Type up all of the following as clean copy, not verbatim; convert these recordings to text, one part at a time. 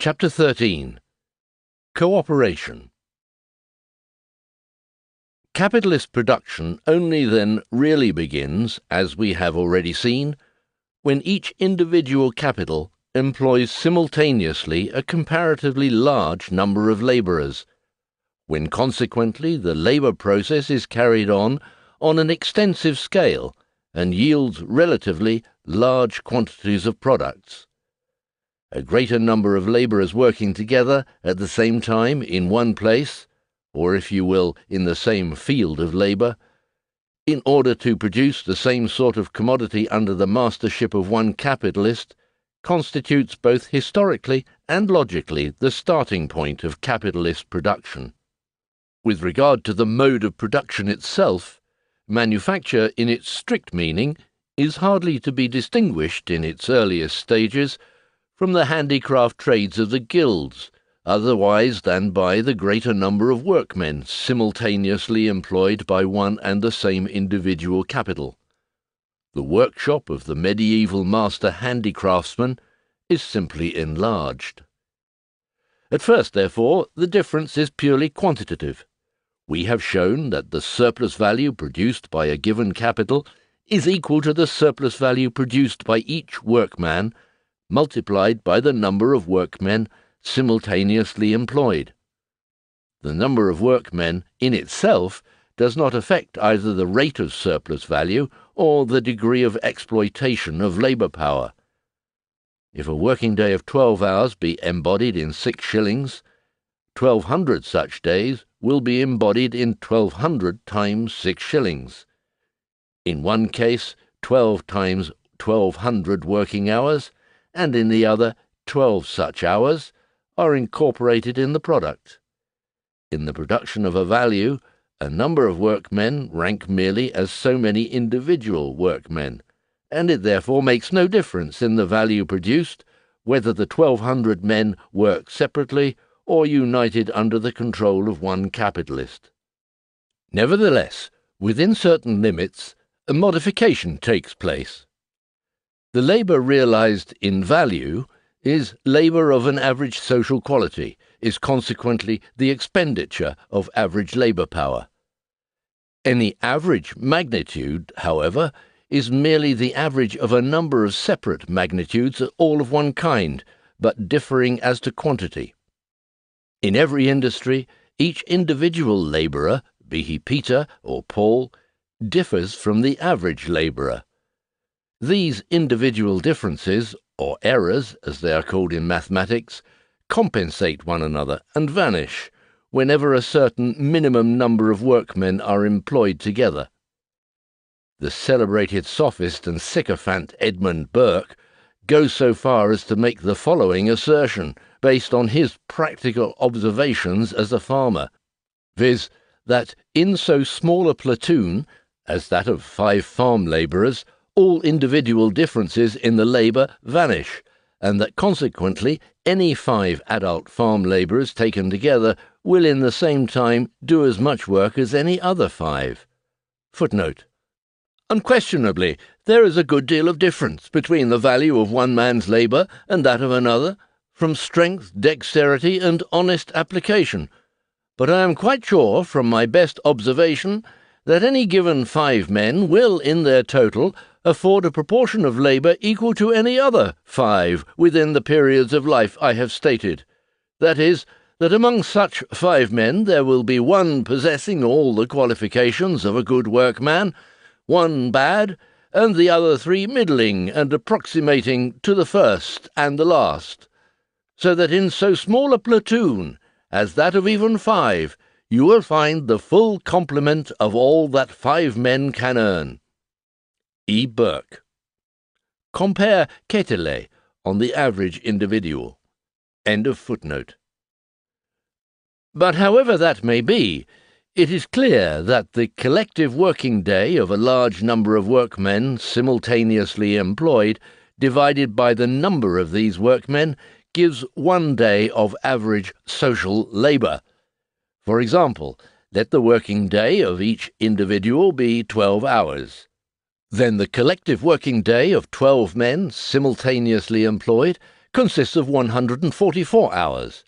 Chapter 13. Cooperation. Capitalist production only then really begins, as we have already seen, when each individual capital employs simultaneously a comparatively large number of labourers, when consequently the labour process is carried on an extensive scale and yields relatively large quantities of products. A greater number of labourers working together at the same time in one place, or if you will, in the same field of labour, in order to produce the same sort of commodity under the mastership of one capitalist, constitutes both historically and logically the starting point of capitalist production. With regard to the mode of production itself, manufacture in its strict meaning is hardly to be distinguished in its earliest stages from the handicraft trades of the guilds, otherwise than by the greater number of workmen simultaneously employed by one and the same individual capital. The workshop of the medieval master handicraftsman is simply enlarged. At first, therefore, the difference is purely quantitative. We have shown that the surplus value produced by a given capital is equal to the surplus value produced by each workman multiplied by the number of workmen simultaneously employed. The number of workmen in itself does not affect either the rate of surplus value or the degree of exploitation of labour power. If a working day of 12 hours be embodied in 6 shillings, 1,200 such days will be embodied in 1,200 times 6 shillings. In one case, 12 times 1,200 working hours, and in the other 12 such hours, are incorporated in the product. In the production of a value, a number of workmen rank merely as so many individual workmen, and it therefore makes no difference in the value produced whether the 1,200 men work separately or united under the control of one capitalist. Nevertheless, within certain limits, a modification takes place. The labour realised in value is labour of an average social quality, is consequently the expenditure of average labour power. Any average magnitude, however, is merely the average of a number of separate magnitudes, all of one kind, but differing as to quantity. In every industry, each individual labourer, be he Peter or Paul, differs from the average labourer. These individual differences, or errors, as they are called in mathematics, compensate one another and vanish whenever a certain minimum number of workmen are employed together. The celebrated sophist and sycophant Edmund Burke goes so far as to make the following assertion, based on his practical observations as a farmer, viz., that in so small a platoon as that of 5 farm labourers, all individual differences in the labour vanish, and that consequently any 5 adult farm labourers taken together will in the same time do as much work as any other 5. Footnote. Unquestionably, there is a good deal of difference between the value of one man's labour and that of another, from strength, dexterity, and honest application, but I am quite sure, from my best observation, that any given 5 men will, in their total, afford a proportion of labour equal to any other 5 within the periods of life I have stated. That is, that among such 5 men there will be 1 possessing all the qualifications of a good workman, 1 bad, and the other 3 middling and approximating to the first and the last, so that in so small a platoon as that of even 5, you will find the full complement of all that 5 men can earn. E. Burke. Compare Kapital on the average individual. End of footnote. But however that may be, it is clear that the collective working day of a large number of workmen simultaneously employed, divided by the number of these workmen, gives 1 day of average social labour. For example, let the working day of each individual be 12 hours. Then the collective working day of 12 men simultaneously employed consists of 144 hours,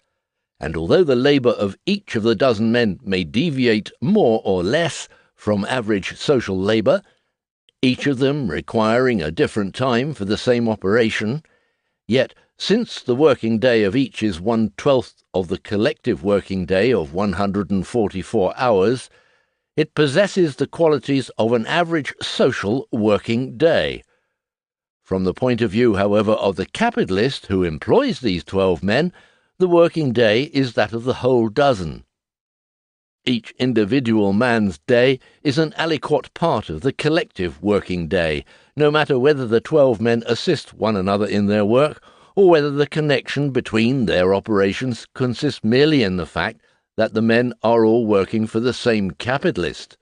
and although the labour of each of the dozen men may deviate more or less from average social labour, each of them requiring a different time for the same operation, yet since the working day of each is 1/12 of the collective working day of 144 hours, it possesses the qualities of an average social working day. From the point of view, however, of the capitalist who employs these 12 men, the working day is that of the whole dozen. Each individual man's day is an aliquot part of the collective working day, no matter whether the 12 men assist one another in their work, or whether the connection between their operations consists merely in the fact that the men are all working for the same capitalist.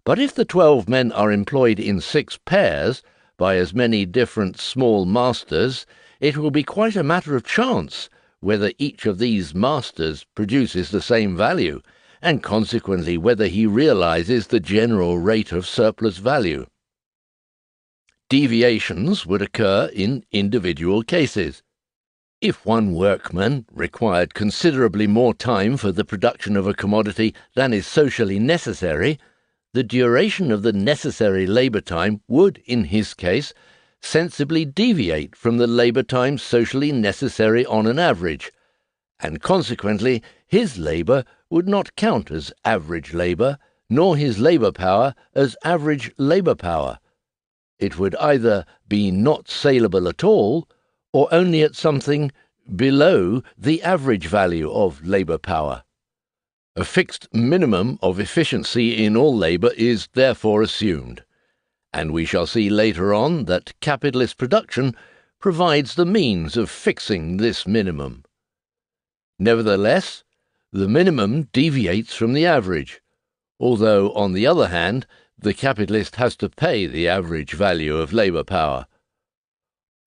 But if the 12 men are employed in 6 pairs, by as many different small masters, it will be quite a matter of chance whether each of these masters produces the same value, and consequently whether he realizes the general rate of surplus value. Deviations would occur in individual cases. If one workman required considerably more time for the production of a commodity than is socially necessary, the duration of the necessary labour time would, in his case, sensibly deviate from the labour time socially necessary on an average, and consequently his labour would not count as average labour, nor his labour power as average labour power. It would either be not saleable at all, or only at something below the average value of labour power. A fixed minimum of efficiency in all labour is therefore assumed, and we shall see later on that capitalist production provides the means of fixing this minimum. Nevertheless, the minimum deviates from the average, although, on the other hand, the capitalist has to pay the average value of labour power.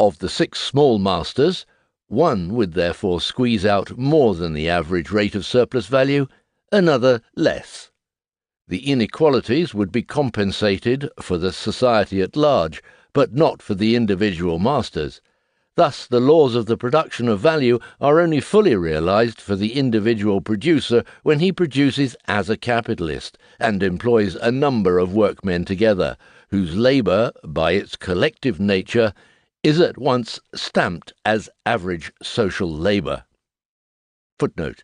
Of the 6 small masters, one would therefore squeeze out more than the average rate of surplus value, another less. The inequalities would be compensated for the society at large, but not for the individual masters. Thus the laws of the production of value are only fully realized for the individual producer when he produces as a capitalist, and employs a number of workmen together, whose labour, by its collective nature, is at once stamped as average social labour. Footnote.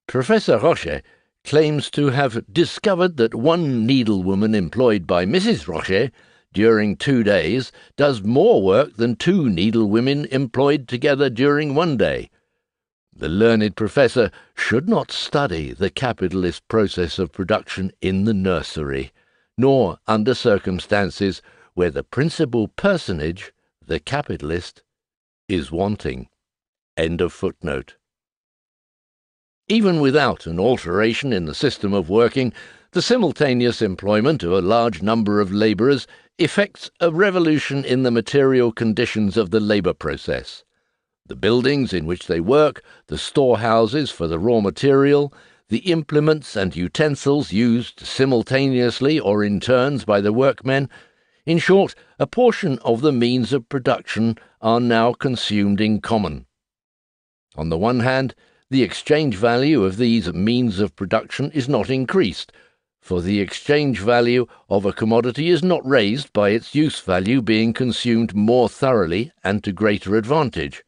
Professor Roche claims to have discovered that one needlewoman employed by Mrs. Roche during 2 days does more work than 2 needlewomen employed together during 1 day. The learned professor should not study the capitalist process of production in the nursery, nor under circumstances where the principal personage, the capitalist, is wanting. End of footnote. Even without an alteration in the system of working, the simultaneous employment of a large number of labourers effects a revolution in the material conditions of the labour process. The buildings in which they work, the storehouses for the raw material, the implements and utensils used simultaneously or in turns by the workmen, in short, a portion of the means of production are now consumed in common. On the one hand, the exchange value of these means of production is not increased, for the exchange value of a commodity is not raised by its use value being consumed more thoroughly and to greater advantage.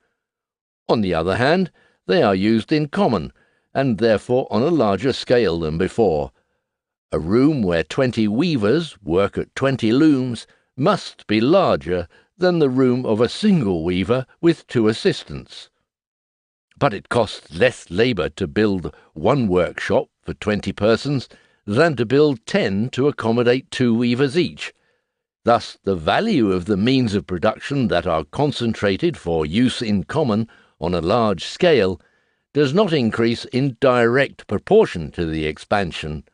On the other hand, they are used in common, and therefore on a larger scale than before. A room where 20 weavers work at 20 looms must be larger than the room of a single weaver with 2 assistants. But it costs less labour to build 1 workshop for 20 persons than to build 10 to accommodate 2 weavers each. Thus the value of the means of production that are concentrated for use in common on a large scale does not increase in direct proportion to the expansion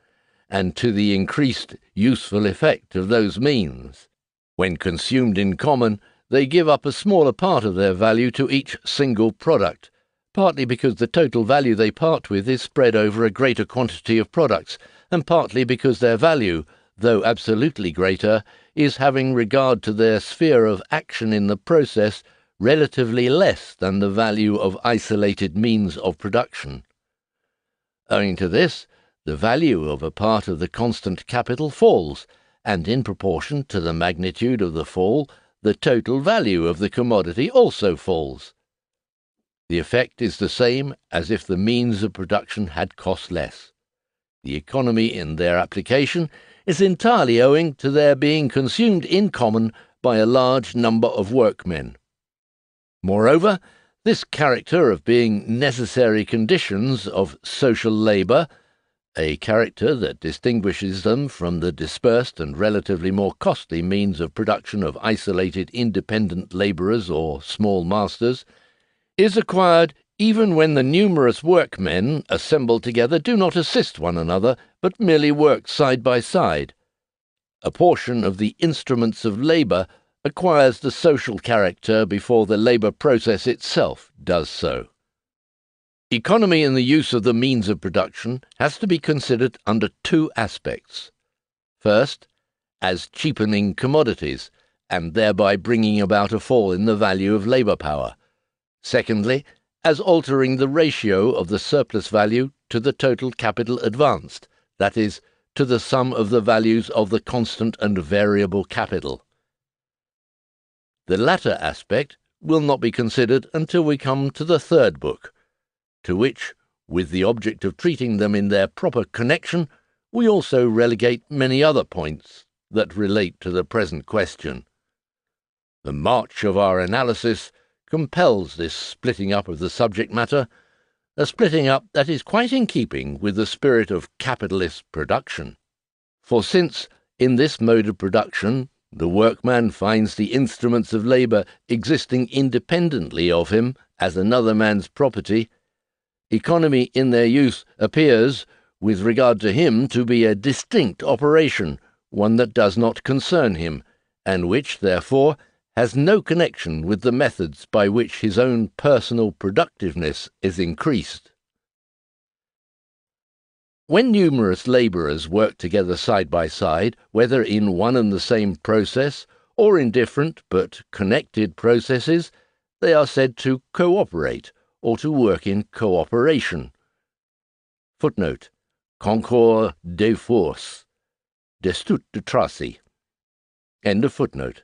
and to the increased useful effect of those means. When consumed in common, they give up a smaller part of their value to each single product, partly because the total value they part with is spread over a greater quantity of products, and partly because their value, though absolutely greater, is having regard to their sphere of action in the process relatively less than the value of isolated means of production. Owing to this, the value of a part of the constant capital falls, and in proportion to the magnitude of the fall, the total value of the commodity also falls. The effect is the same as if the means of production had cost less. The economy in their application is entirely owing to their being consumed in common by a large number of workmen. Moreover, this character of being necessary conditions of social labour, a character that distinguishes them from the dispersed and relatively more costly means of production of isolated independent labourers or small masters, is acquired even when the numerous workmen assembled together do not assist one another, but merely work side by side. A portion of the instruments of labour acquires the social character before the labour process itself does so. Economy in the use of the means of production has to be considered under two aspects. First, as cheapening commodities, and thereby bringing about a fall in the value of labour power. Secondly, as altering the ratio of the surplus value to the total capital advanced, that is, to the sum of the values of the constant and variable capital. The latter aspect will not be considered until we come to the third book, to which, with the object of treating them in their proper connection, we also relegate many other points that relate to the present question. The march of our analysis compels this splitting up of the subject matter, a splitting up that is quite in keeping with the spirit of capitalist production. For since, in this mode of production, the workman finds the instruments of labour existing independently of him as another man's property, economy in their use appears, with regard to him, to be a distinct operation, one that does not concern him, and which, therefore, has no connection with the methods by which his own personal productiveness is increased. When numerous labourers work together side by side, whether in one and the same process, or in different but connected processes, they are said to cooperate, or to work in cooperation. Footnote: Concours de force, destut de traci. End of footnote.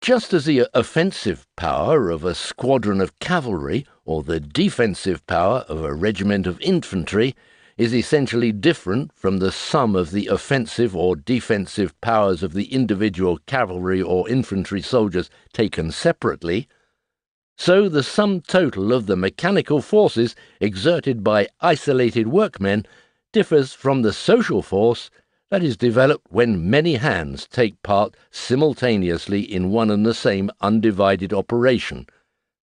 Just as the offensive power of a squadron of cavalry, or the defensive power of a regiment of infantry, is essentially different from the sum of the offensive or defensive powers of the individual cavalry or infantry soldiers taken separately, so the sum total of the mechanical forces exerted by isolated workmen differs from the social force that is developed when many hands take part simultaneously in one and the same undivided operation,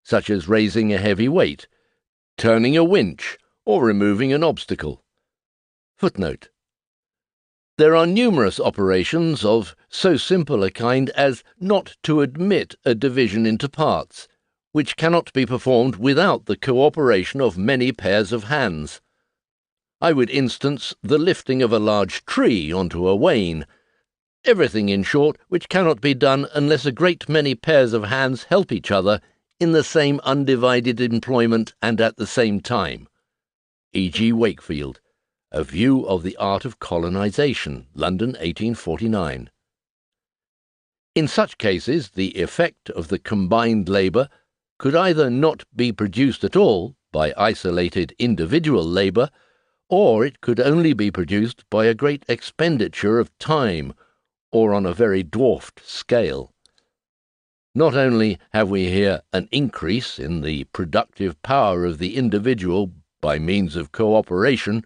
such as raising a heavy weight, turning a winch, or removing an obstacle. Footnote: There are numerous operations of so simple a kind as not to admit a division into parts, which cannot be performed without the cooperation of many pairs of hands. I would instance the lifting of a large tree onto a wain, everything, in short, which cannot be done unless a great many pairs of hands help each other in the same undivided employment and at the same time. E. G. Wakefield, A View of the Art of Colonization, London, 1849. In such cases, the effect of the combined labour could either not be produced at all by isolated individual labour, or it could only be produced by a great expenditure of time, or on a very dwarfed scale. Not only have we here an increase in the productive power of the individual by means of cooperation,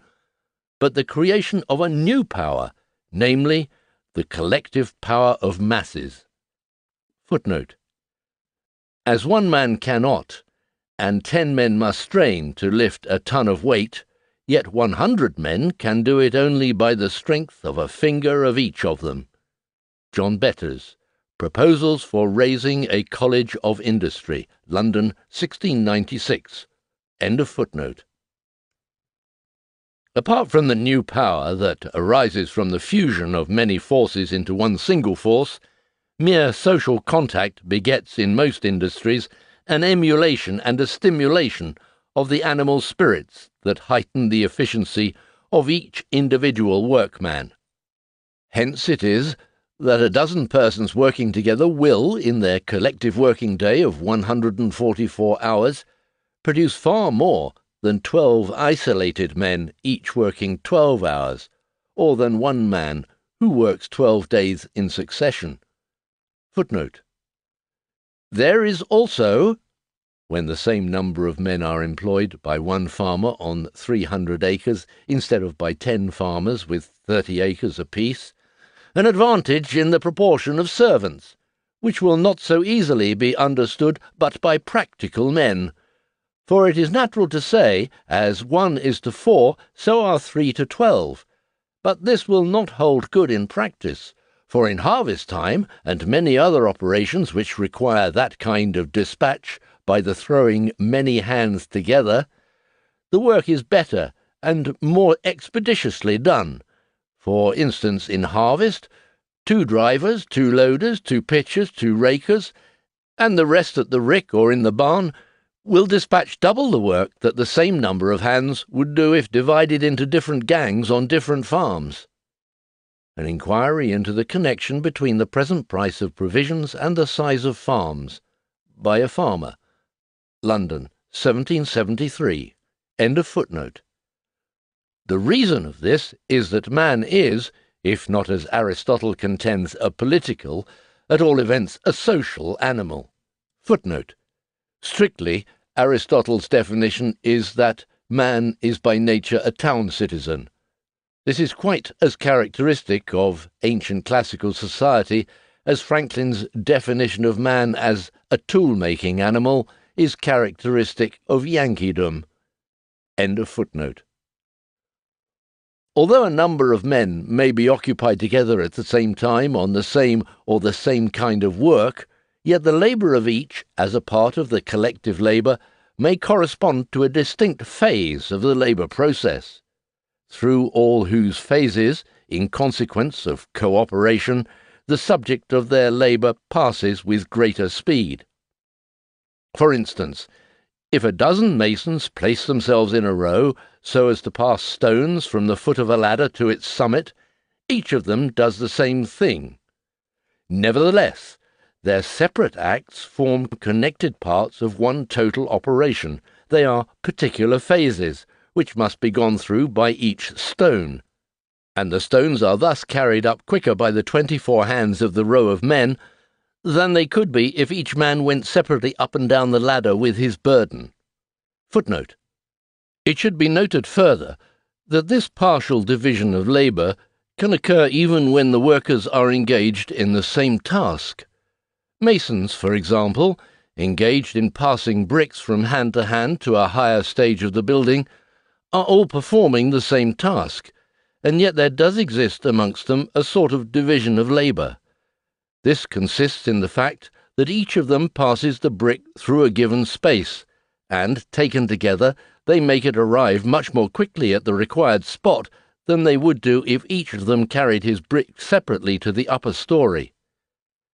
but the creation of a new power, namely, the collective power of masses. Footnote: As one man cannot, and 10 men must strain to lift a ton of weight, yet 100 men can do it only by the strength of a finger of each of them. John Betters, Proposals for Raising a College of Industry, London, 1696. End of footnote. Apart from the new power that arises from the fusion of many forces into one single force, Mere social contact begets in most industries an emulation and a stimulation of the animal spirits that heighten the efficiency of each individual workman. Hence it is that a dozen persons working together will, in their collective working day of 144 hours, produce far more than 12 isolated men each working 12 hours, or than one man who works 12 days in succession. Footnote. There is also, when the same number of men are employed by one farmer on 300 acres instead of by 10 farmers with 30 acres apiece, an advantage in the proportion of servants, which will not so easily be understood but by practical men. For it is natural to say, as 1 is to 4, so are 3 to 12. But this will not hold good in practice, for in harvest time, and many other operations which require that kind of dispatch by the throwing many hands together, the work is better and more expeditiously done. For instance, in harvest, 2 drivers, 2 loaders, 2 pitchers, 2 rakers, and the rest at the rick or in the barn, will dispatch double the work that the same number of hands would do if divided into different gangs on different farms. An inquiry into the connection between the present price of provisions and the size of farms, by a farmer. London, 1773. End of footnote. The reason of this is that man is, if not as Aristotle contends a political, at all events a social animal. Footnote. Strictly, Aristotle's definition is that man is by nature a town citizen. This is quite as characteristic of ancient classical society as Franklin's definition of man as a tool-making animal is characteristic of Yankeedom. End of footnote. Although a number of men may be occupied together at the same time on the same or the same kind of work, yet the labour of each, as a part of the collective labour, may correspond to a distinct phase of the labour process, through all whose phases, in consequence of cooperation, the subject of their labour passes with greater speed. For instance, if a dozen masons place themselves in a row so as to pass stones from the foot of a ladder to its summit, each of them does the same thing. Nevertheless, their separate acts form connected parts of one total operation. They are particular phases, which must be gone through by each stone, and the stones are thus carried up quicker by the 24 hands of the row of men than they could be if each man went separately up and down the ladder with his burden. Footnote. It should be noted further that this partial division of labour can occur even when the workers are engaged in the same task. Masons, for example, engaged in passing bricks from hand to hand to a higher stage of the building, are all performing the same task, and yet there does exist amongst them a sort of division of labour. This consists in the fact that each of them passes the brick through a given space, and, taken together, they make it arrive much more quickly at the required spot than they would do if each of them carried his brick separately to the upper story.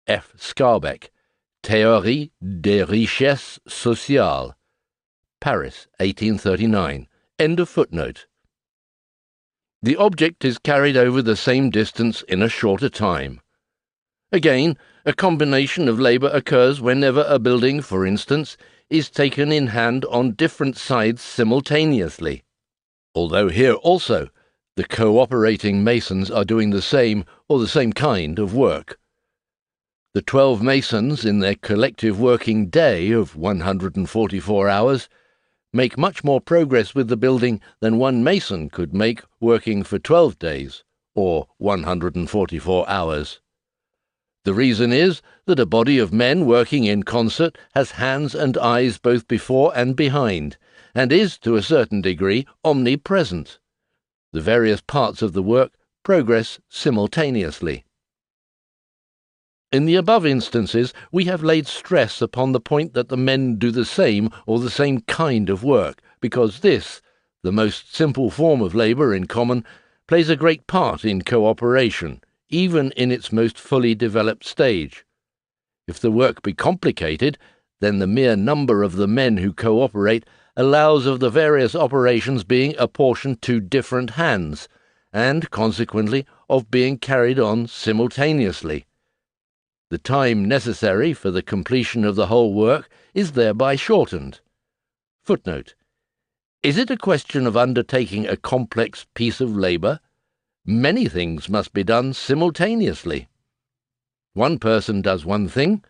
F. Skarbek, Théorie des richesses sociales, Paris, 1839. End of footnote. The object is carried over the same distance in a shorter time. Again, a combination of labour occurs whenever a building, for instance, is taken in hand on different sides simultaneously, although here also the cooperating masons are doing the same or the same kind of work. The 12 masons in their collective working day of 144 hours make much more progress with the building than one mason could make working for 12 days, or 144 hours. The reason is that a body of men working in concert has hands and eyes both before and behind, and is, to a certain degree, omnipresent. The various parts of the work progress simultaneously. In the above instances, we have laid stress upon the point that the men do the same or the same kind of work, because this, the most simple form of labour in common, plays a great part in cooperation, even in its most fully developed stage. If the work be complicated, then the mere number of the men who cooperate allows of the various operations being apportioned to different hands, and consequently of being carried on simultaneously. The time necessary for the completion of the whole work is thereby shortened. Footnote. Is it a question of undertaking a complex piece of labour? Many things must be done simultaneously. One person does one thing,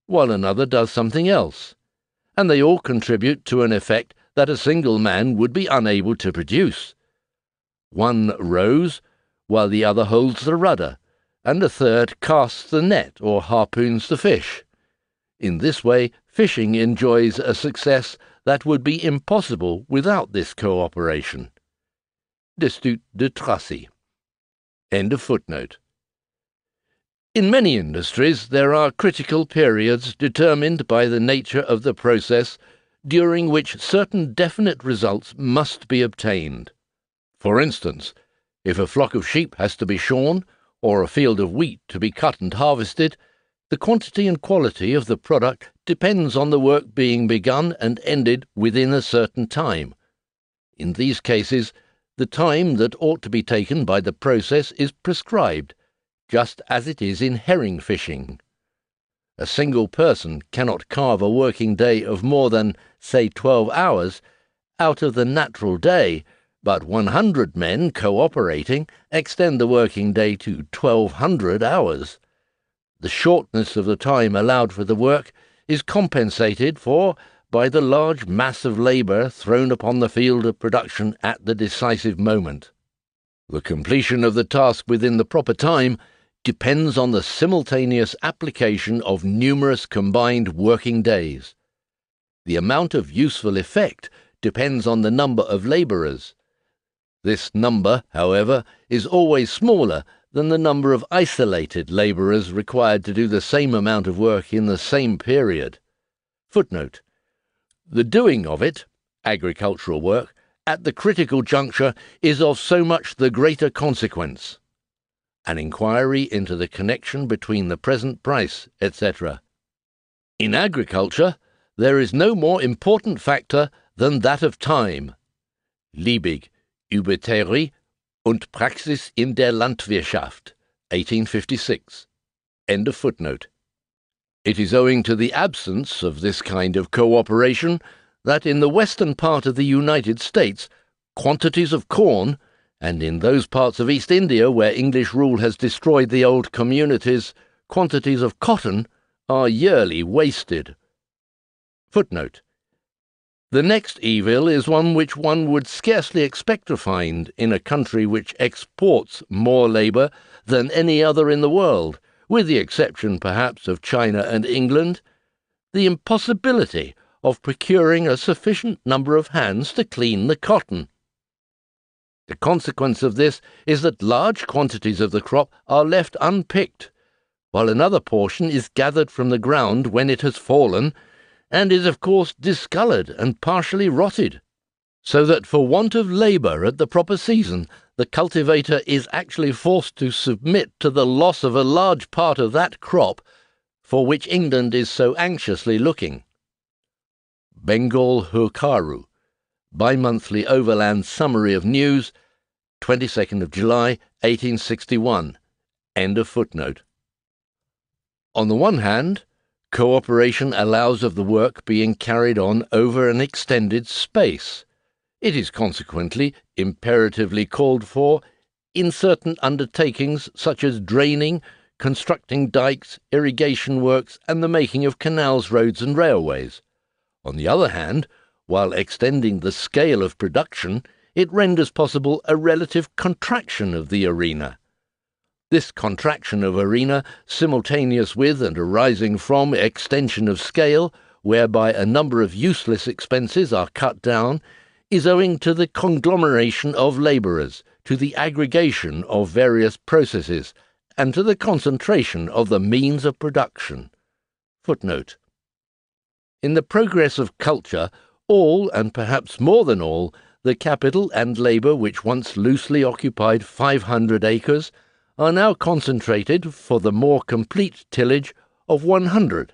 while another does something else, and they all contribute to an effect that a single man would be unable to produce. One rows, while the other holds the rudder, and a third casts the net or harpoons the fish. In this way, fishing enjoys a success that would be impossible without this cooperation. Destutt de Tracy. End of footnote. In many industries there are critical periods determined by the nature of the process during which certain definite results must be obtained. For instance, if a flock of sheep has to be shorn, or a field of wheat to be cut and harvested, the quantity and quality of the product depends on the work being begun and ended within a certain time. In these cases, the time that ought to be taken by the process is prescribed, just as it is in herring fishing. A single person cannot carve a working day of more than, say, 12 hours out of the natural day, but 100 men cooperating extend the working day to 1,200 hours. The shortness of the time allowed for the work is compensated for by the large mass of labour thrown upon the field of production at the decisive moment. The completion of the task within the proper time depends on the simultaneous application of numerous combined working days. The amount of useful effect depends on the number of labourers. This number, however, is always smaller than the number of isolated labourers required to do the same amount of work in the same period. Footnote. The doing of it, agricultural work, at the critical juncture is of so much the greater consequence. An inquiry into the connection between the present price, etc. In agriculture, there is no more important factor than that of time. Liebig, über Theorie und Praxis in der Landwirtschaft, 1856. End of footnote. It is owing to the absence of this kind of cooperation that in the western part of the United States, quantities of corn, and in those parts of East India where English rule has destroyed the old communities, quantities of cotton are yearly wasted. Footnote. The next evil is one which one would scarcely expect to find in a country which exports more labour than any other in the world, with the exception perhaps of China and England, the impossibility of procuring a sufficient number of hands to clean the cotton. The consequence of this is that large quantities of the crop are left unpicked, while another portion is gathered from the ground when it has fallen, and is of course discoloured and partially rotted, so that for want of labour at the proper season, the cultivator is actually forced to submit to the loss of a large part of that crop for which England is so anxiously looking. Bengal Hurkaru, Bi-monthly Overland Summary of News, 22nd of July, 1861. End of footnote. On the one hand, cooperation allows of the work being carried on over an extended space. It is consequently imperatively called for in certain undertakings such as draining, constructing dikes, irrigation works, and the making of canals, roads, and railways. On the other hand, while extending the scale of production, it renders possible a relative contraction of the arena. This contraction of arena, simultaneous with and arising from extension of scale, whereby a number of useless expenses are cut down, is owing to the conglomeration of labourers, to the aggregation of various processes, and to the concentration of the means of production. Footnote. In the progress of culture, all, and perhaps more than all, the capital and labour which once loosely occupied 500 acres are now concentrated for the more complete tillage of 100.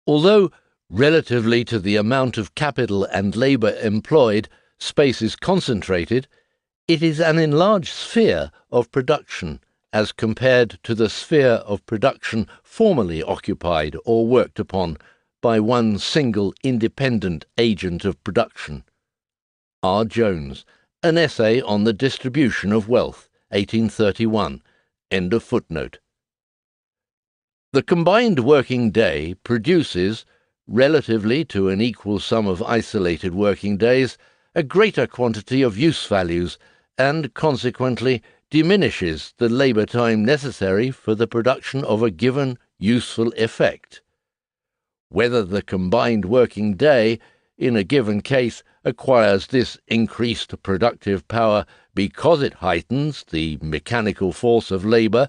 Although, relatively to the amount of capital and labour employed, space is concentrated, it is an enlarged sphere of production as compared to the sphere of production formerly occupied or worked upon by one single independent agent of production. R. Jones, An Essay on the Distribution of Wealth, 1831. End of footnote. The combined working day produces, relatively to an equal sum of isolated working days, a greater quantity of use values, and consequently diminishes the labour time necessary for the production of a given useful effect. Whether the combined working day, in a given case, acquires this increased productive power because it heightens the mechanical force of labour,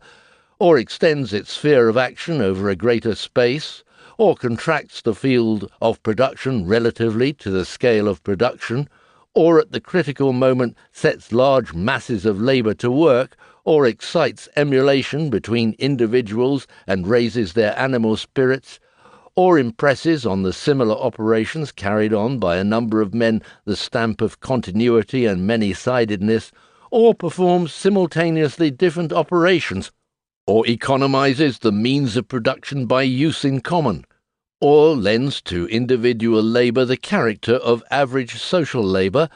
or extends its sphere of action over a greater space, or contracts the field of production relatively to the scale of production, or at the critical moment sets large masses of labour to work, or excites emulation between individuals and raises their animal spirits, or impresses on the similar operations carried on by a number of men the stamp of continuity and many-sidedness, or performs simultaneously different operations, or economizes the means of production by use in common, or lends to individual labour the character of average social labour,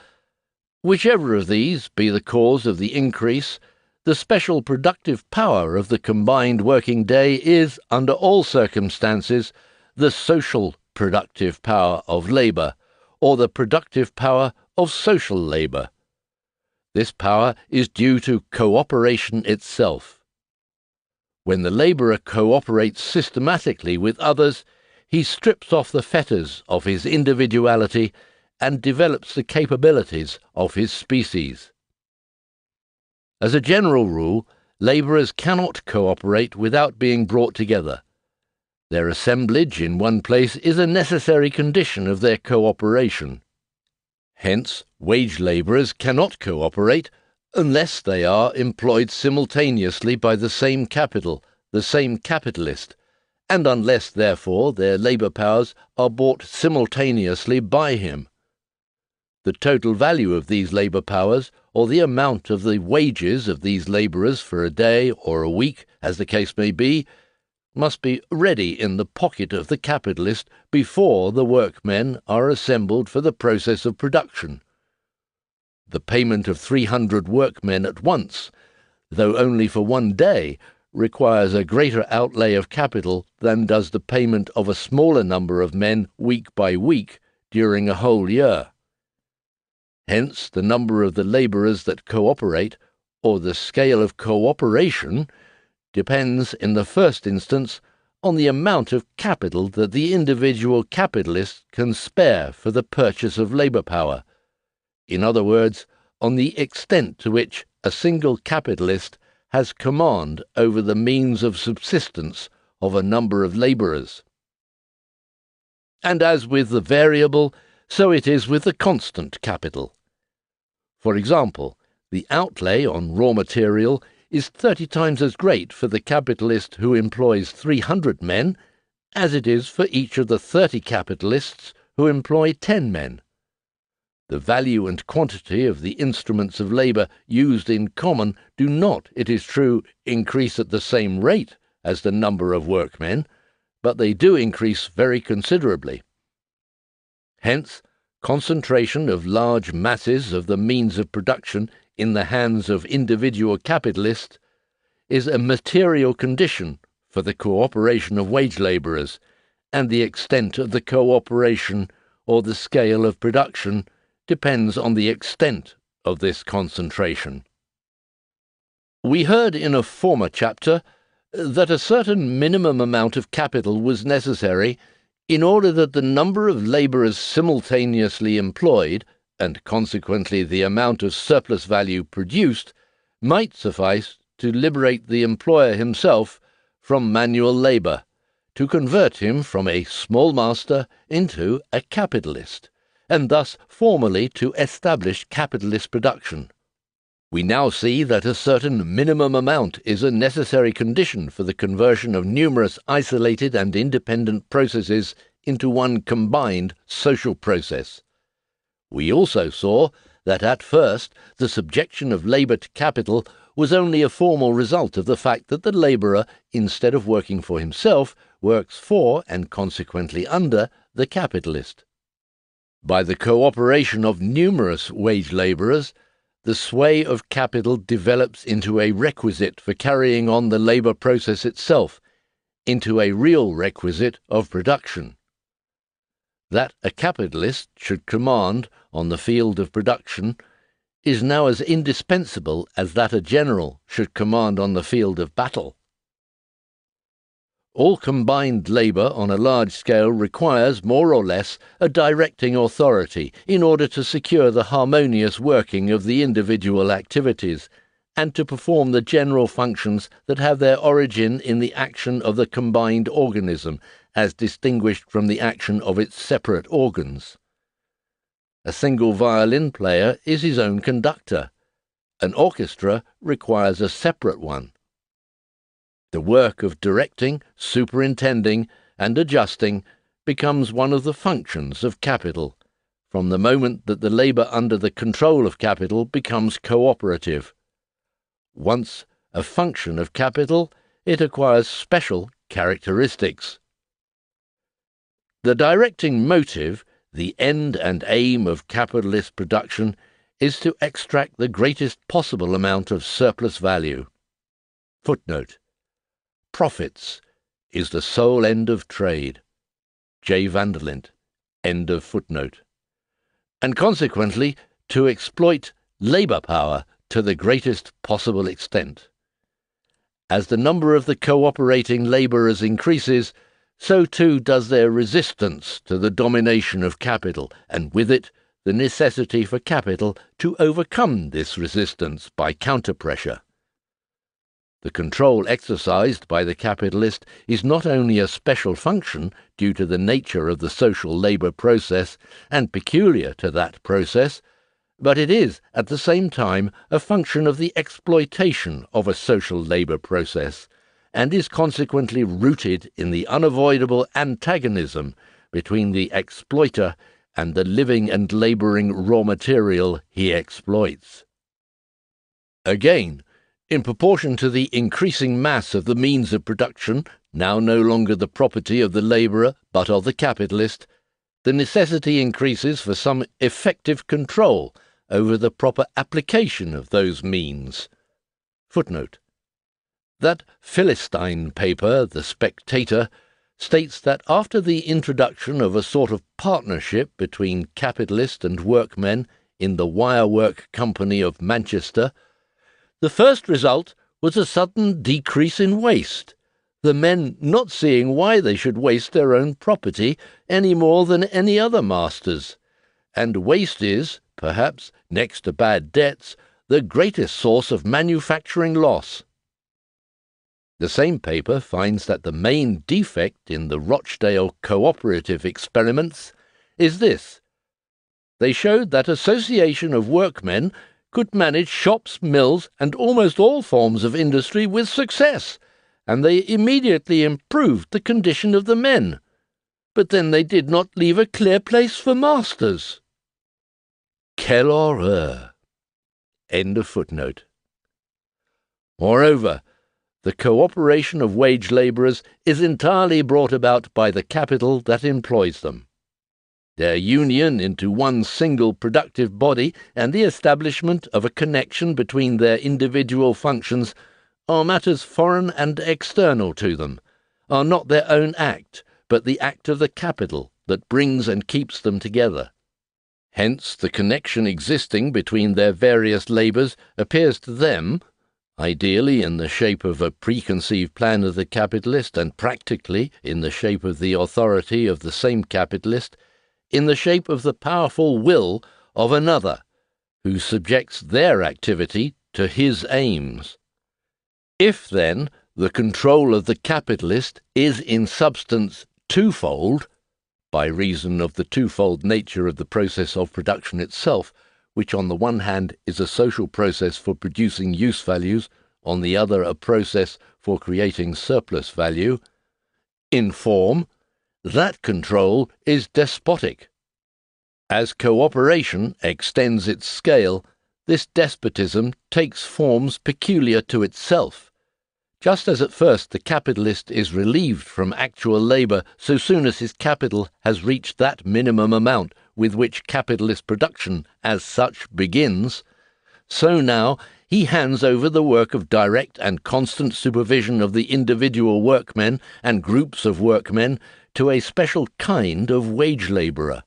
whichever of these be the cause of the increase, the special productive power of the combined working day is, under all circumstances, the social productive power of labour, or the productive power of social labour. This power is due to cooperation itself. When the labourer cooperates systematically with others, he strips off the fetters of his individuality and develops the capabilities of his species. As a general rule, labourers cannot cooperate without being brought together. Their assemblage in one place is a necessary condition of their cooperation. Hence, wage labourers cannot cooperate unless they are employed simultaneously by the same capital, the same capitalist, and unless, therefore, their labour powers are bought simultaneously by him. The total value of these labour powers, or the amount of the wages of these labourers for a day or a week, as the case may be, must be ready in the pocket of the capitalist before the workmen are assembled for the process of production. The payment of 300 workmen at once, though only for one day, requires a greater outlay of capital than does the payment of a smaller number of men week by week during a whole year. Hence, the number of the labourers that cooperate, or the scale of cooperation, depends in the first instance on the amount of capital that the individual capitalist can spare for the purchase of labour power. In other words, on the extent to which a single capitalist has command over the means of subsistence of a number of labourers. And as with the variable, so it is with the constant capital. For example, the outlay on raw material is 30 times as great for the capitalist who employs 300 men as it is for each of the 30 capitalists who employ 10 men. The value and quantity of the instruments of labour used in common do not, it is true, increase at the same rate as the number of workmen, but they do increase very considerably. Hence, concentration of large masses of the means of production in the hands of individual capitalists is a material condition for the cooperation of wage labourers, and the extent of the cooperation or the scale of production depends on the extent of this concentration. We heard in a former chapter that a certain minimum amount of capital was necessary in order that the number of labourers simultaneously employed, and consequently the amount of surplus value produced, might suffice to liberate the employer himself from manual labour, to convert him from a small master into a capitalist, and thus formally to establish capitalist production. We now see that a certain minimum amount is a necessary condition for the conversion of numerous isolated and independent processes into one combined social process. We also saw that at first the subjection of labour to capital was only a formal result of the fact that the labourer, instead of working for himself, works for, and consequently under, the capitalist. By the cooperation of numerous wage labourers, the sway of capital develops into a requisite for carrying on the labour process itself, into a real requisite of production. That a capitalist should command on the field of production is now as indispensable as that a general should command on the field of battle. All combined labour on a large scale requires, more or less, a directing authority in order to secure the harmonious working of the individual activities, and to perform the general functions that have their origin in the action of the combined organism, as distinguished from the action of its separate organs. A single violin player is his own conductor. An orchestra requires a separate one. The work of directing, superintending, and adjusting becomes one of the functions of capital, from the moment that the labour under the control of capital becomes cooperative. Once a function of capital, it acquires special characteristics. The directing motive, the end and aim of capitalist production, is to extract the greatest possible amount of surplus value. Footnote. Profits is the sole end of trade. J. Vanderlint. End of footnote. And consequently, to exploit labour power to the greatest possible extent. As the number of the cooperating labourers increases, so too does their resistance to the domination of capital, and with it the necessity for capital to overcome this resistance by counter-pressure. The control exercised by the capitalist is not only a special function due to the nature of the social labour process and peculiar to that process, but it is at the same time a function of the exploitation of a social labour process, and is consequently rooted in the unavoidable antagonism between the exploiter and the living and labouring raw material he exploits. Again, in proportion to the increasing mass of the means of production, now no longer the property of the labourer but of the capitalist, the necessity increases for some effective control over the proper application of those means. Footnote. That Philistine paper, The Spectator, states that after the introduction of a sort of partnership between capitalist and workmen in the Wirework Company of Manchester, the first result was a sudden decrease in waste, the men not seeing why they should waste their own property any more than any other masters, and waste is, perhaps, next to bad debts, the greatest source of manufacturing loss. The same paper finds that the main defect in the Rochdale cooperative experiments is this. They showed that association of workmen could manage shops, mills, and almost all forms of industry with success, and they immediately improved the condition of the men. But then they did not leave a clear place for masters. Quelle horreur! End of footnote. Moreover, the cooperation of wage labourers is entirely brought about by the capital that employs them. Their union into one single productive body and the establishment of a connection between their individual functions are matters foreign and external to them, are not their own act, but the act of the capital that brings and keeps them together. Hence the connection existing between their various labours appears to them, ideally in the shape of a preconceived plan of the capitalist, and practically in the shape of the authority of the same capitalist, in the shape of the powerful will of another, who subjects their activity to his aims. If, then, the control of the capitalist is in substance twofold, by reason of the twofold nature of the process of production itself, which on the one hand is a social process for producing use values, on the other a process for creating surplus value, in form, that control is despotic. As cooperation extends its scale, this despotism takes forms peculiar to itself. Just as at first the capitalist is relieved from actual labour so soon as his capital has reached that minimum amount with which capitalist production as such begins, so now he hands over the work of direct and constant supervision of the individual workmen and groups of workmen to a special kind of wage labourer.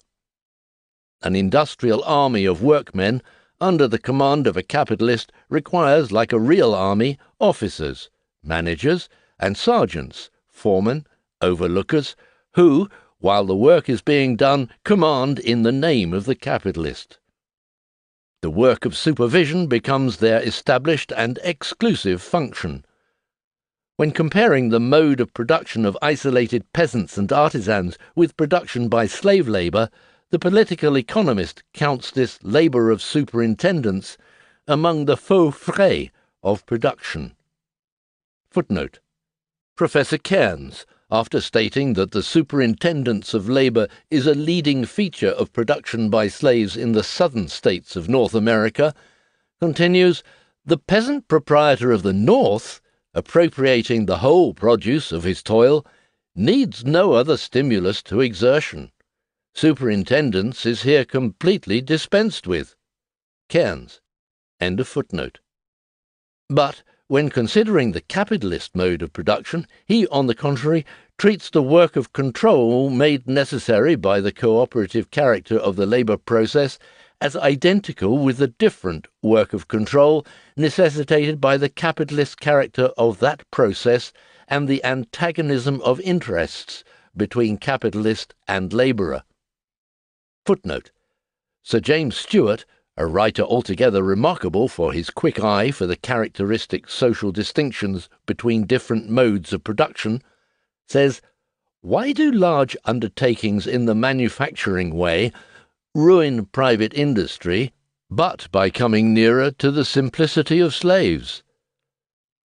An industrial army of workmen under the command of a capitalist requires, like a real army, officers, managers, and sergeants, foremen, overlookers, who, while the work is being done, command in the name of the capitalist. The work of supervision becomes their established and exclusive function. When comparing the mode of production of isolated peasants and artisans with production by slave labour, the political economist counts this labour of superintendence among the faux frais of production. Footnote. Professor Cairns, after stating that the superintendence of labour is a leading feature of production by slaves in the southern states of North America, continues, the peasant proprietor of the North, appropriating the whole produce of his toil, needs no other stimulus to exertion. Superintendence is here completely dispensed with. Cairns. End of footnote. But when considering the capitalist mode of production, he, on the contrary, treats the work of control made necessary by the cooperative character of the labour process as identical with the different work of control necessitated by the capitalist character of that process and the antagonism of interests between capitalist and labourer. Footnote. Sir James Stewart, a writer altogether remarkable for his quick eye for the characteristic social distinctions between different modes of production, says, "Why do large undertakings in the manufacturing way ruin private industry, but by coming nearer to the simplicity of slaves?"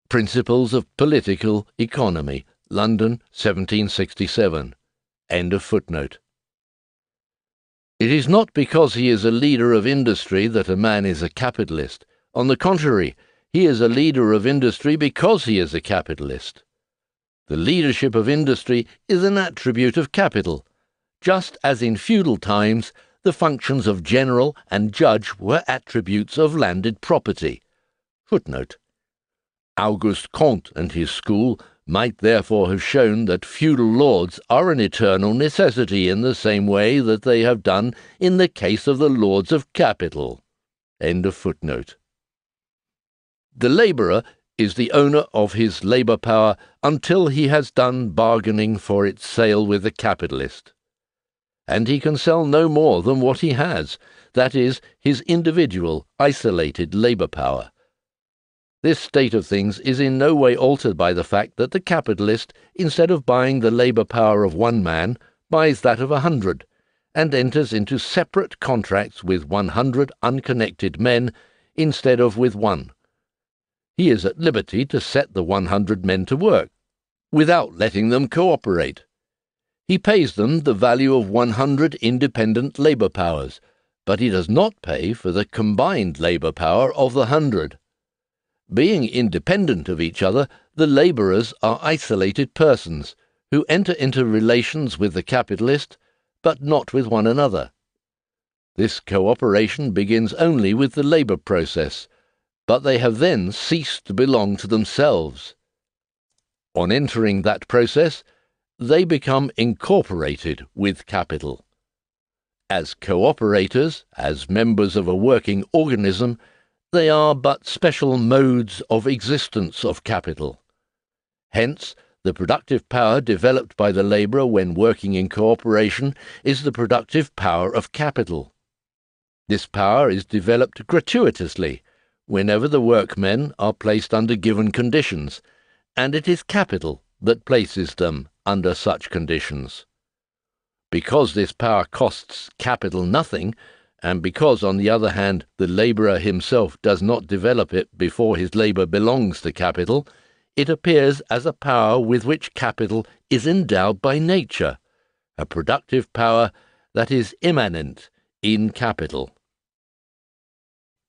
Principles of Political Economy, London, 1767. End of footnote. It is not because he is a leader of industry that a man is a capitalist. On the contrary, he is a leader of industry because he is a capitalist. The leadership of industry is an attribute of capital, just as in feudal times the functions of general and judge were attributes of landed property. Footnote. Auguste Comte and his school might therefore have shown that feudal lords are an eternal necessity in the same way that they have done in the case of the lords of capital. End of footnote. The labourer is the owner of his labour power until he has done bargaining for its sale with the capitalist. And he can sell no more than what he has, that is, his individual, isolated labour power. This state of things is in no way altered by the fact that the capitalist, instead of buying the labour power of one man, buys that of 100, and enters into separate contracts with 100 unconnected men instead of with one. He is at liberty to set the 100 men to work, without letting them cooperate. He pays them the value of 100 independent labour powers, but he does not pay for the combined labour power of the 100. Being independent of each other, the labourers are isolated persons, who enter into relations with the capitalist, but not with one another. This cooperation begins only with the labour process, but they have then ceased to belong to themselves. On entering that process, they become incorporated with capital. As cooperators, as members of a working organism, they are but special modes of existence of capital. Hence, the productive power developed by the labourer when working in cooperation is the productive power of capital. This power is developed gratuitously whenever the workmen are placed under given conditions, and it is capital that places them under such conditions. Because this power costs capital nothing, and because, on the other hand, the labourer himself does not develop it before his labour belongs to capital, it appears as a power with which capital is endowed by nature, a productive power that is immanent in capital.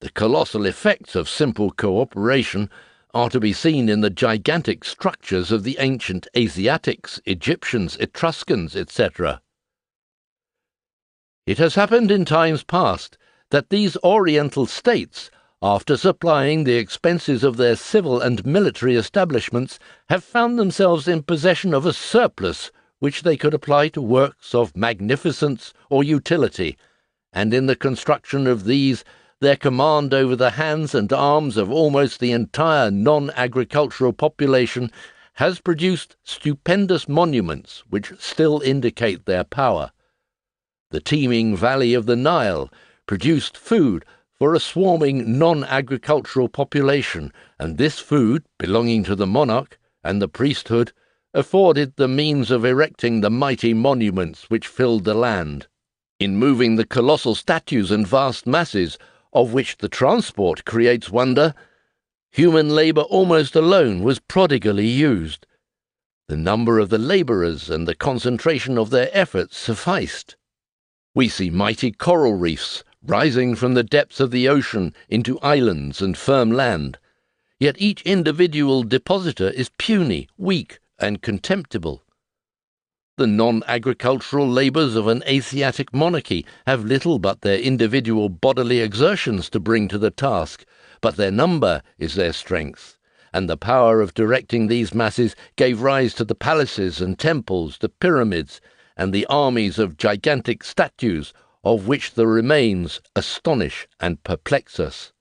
The colossal effects of simple cooperation are to be seen in the gigantic structures of the ancient Asiatics, Egyptians, Etruscans, etc. It has happened in times past that these Oriental states, after supplying the expenses of their civil and military establishments, have found themselves in possession of a surplus which they could apply to works of magnificence or utility, and in the construction of these their command over the hands and arms of almost the entire non-agricultural population has produced stupendous monuments which still indicate their power. The teeming valley of the Nile produced food for a swarming non-agricultural population, and this food, belonging to the monarch and the priesthood, afforded the means of erecting the mighty monuments which filled the land. In moving the colossal statues and vast masses, of which the transport creates wonder, human labour almost alone was prodigally used. The number of the labourers and the concentration of their efforts sufficed. We see mighty coral reefs rising from the depths of the ocean into islands and firm land, yet each individual depositor is puny, weak, and contemptible. The non-agricultural labours of an Asiatic monarchy have little but their individual bodily exertions to bring to the task, but their number is their strength, and the power of directing these masses gave rise to the palaces and temples, the pyramids, and the armies of gigantic statues, of which the remains astonish and perplex us.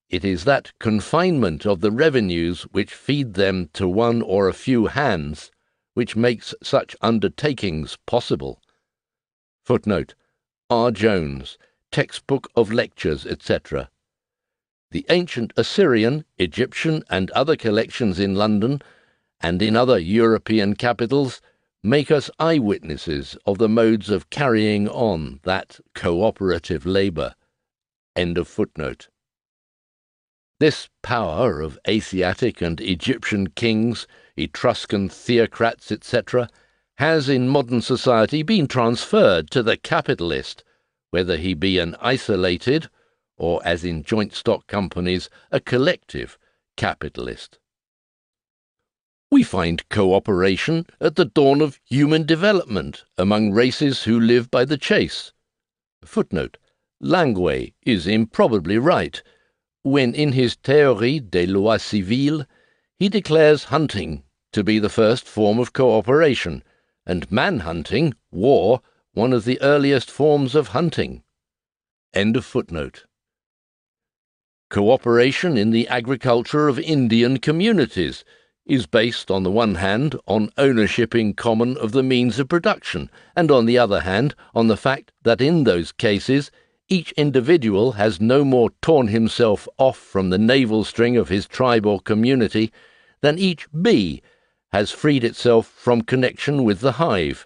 It is that confinement of the revenues which feed them to one or a few hands which makes such undertakings possible. Footnote: R. Jones, Textbook of Lectures, etc. The ancient Assyrian, Egyptian, and other collections in London, and in other European capitals, make us eyewitnesses of the modes of carrying on that cooperative labour. End of footnote. This power of Asiatic and Egyptian kings, Etruscan theocrats, etc., has in modern society been transferred to the capitalist, whether he be an isolated, or, as in joint stock companies, a collective capitalist. We find cooperation at the dawn of human development among races who live by the chase. Footnote: Languet is improbably right when in his Théorie des lois civiles he declares hunting to be the first form of cooperation, and man-hunting, war, one of the earliest forms of hunting. End of footnote. Cooperation in the agriculture of Indian communities is based, on the one hand, on ownership in common of the means of production, and on the other hand, on the fact that in those cases each individual has no more torn himself off from the navel string of his tribe or community than each bee has freed itself from connection with the hive.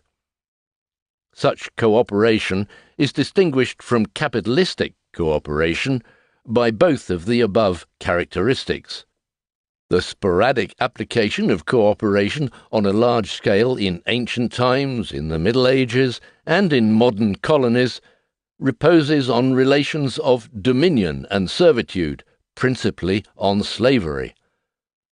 Such cooperation is distinguished from capitalistic cooperation by both of the above characteristics. The sporadic application of cooperation on a large scale in ancient times, in the Middle Ages, and in modern colonies reposes on relations of dominion and servitude, principally on slavery.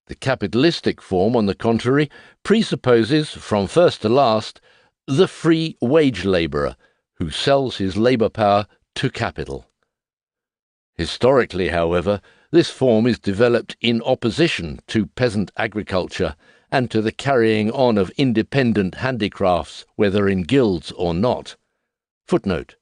The capitalistic form, on the contrary, presupposes, from first to last, the free wage labourer, who sells his labour power to capital. Historically, however, this form is developed in opposition to peasant agriculture and to the carrying on of independent handicrafts, whether in guilds or not. Footnote: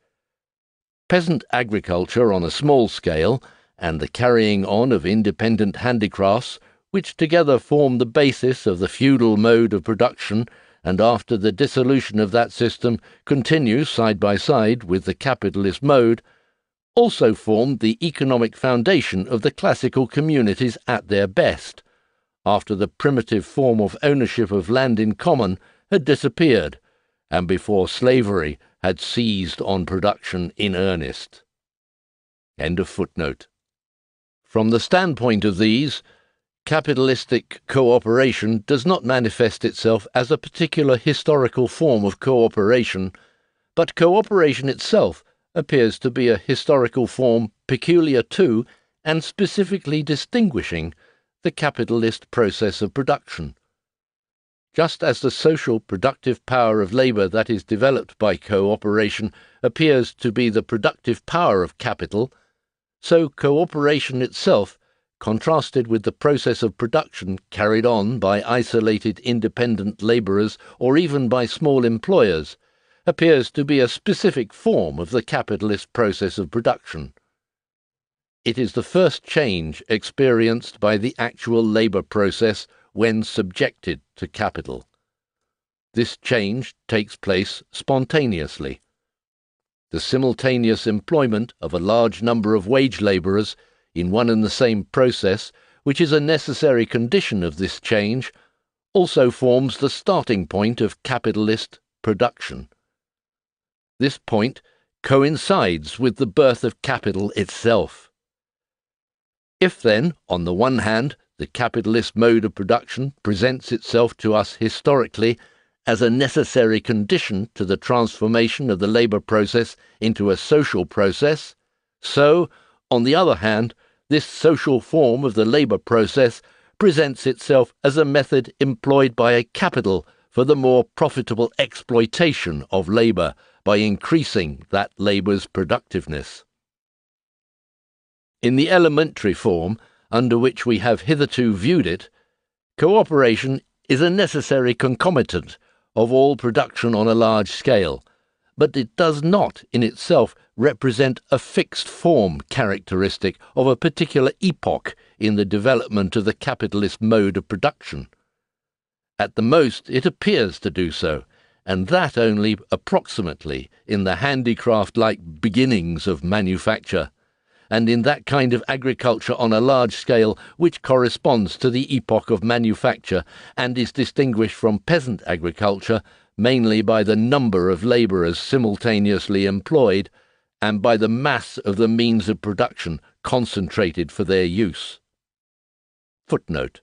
Peasant agriculture on a small scale, and the carrying on of independent handicrafts, which together form the basis of the feudal mode of production, and after the dissolution of that system continue side by side with the capitalist mode, also formed the economic foundation of the classical communities at their best, after the primitive form of ownership of land in common had disappeared, and before slavery had seized on production in earnest. End of footnote. From the standpoint of these, capitalistic cooperation does not manifest itself as a particular historical form of cooperation, but cooperation itself appears to be a historical form peculiar to and specifically distinguishing the capitalist process of production. Just as the social productive power of labour that is developed by cooperation appears to be the productive power of capital, so cooperation itself, contrasted with the process of production carried on by isolated independent labourers or even by small employers, appears to be a specific form of the capitalist process of production. It is the first change experienced by the actual labour process when subjected to capital. This change takes place spontaneously. The simultaneous employment of a large number of wage labourers in one and the same process, which is a necessary condition of this change, also forms the starting point of capitalist production. This point coincides with the birth of capital itself. If then, on the one hand, the capitalist mode of production presents itself to us historically as a necessary condition to the transformation of the labour process into a social process, so, on the other hand, this social form of the labour process presents itself as a method employed by a capital for the more profitable exploitation of labour by increasing that labour's productiveness. In the elementary form under which we have hitherto viewed it, cooperation is a necessary concomitant of all production on a large scale, but it does not in itself represent a fixed form characteristic of a particular epoch in the development of the capitalist mode of production. At the most it appears to do so, and that only approximately in the handicraft-like beginnings of manufacture, and in that kind of agriculture on a large scale which corresponds to the epoch of manufacture and is distinguished from peasant agriculture mainly by the number of labourers simultaneously employed and by the mass of the means of production concentrated for their use. Footnote.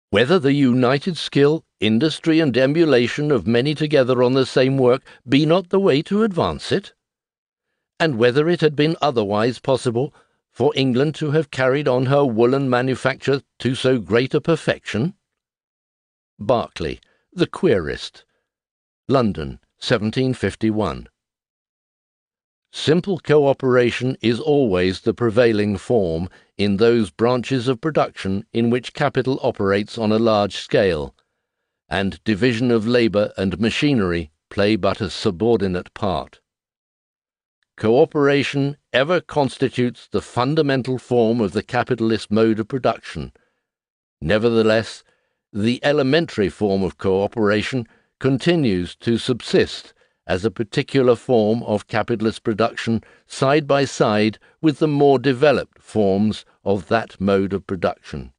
Whether the united skill, industry, and emulation of many together on the same work be not the way to advance it? And whether it had been otherwise possible for England to have carried on her woolen manufacture to so great a perfection? Berkeley, The Querist, London, 1751. Simple cooperation is always the prevailing form in those branches of production in which capital operates on a large scale, and division of labour and machinery play but a subordinate part. Cooperation ever constitutes the fundamental form of the capitalist mode of production. Nevertheless, the elementary form of cooperation continues to subsist as a particular form of capitalist production side by side with the more developed forms of that mode of production.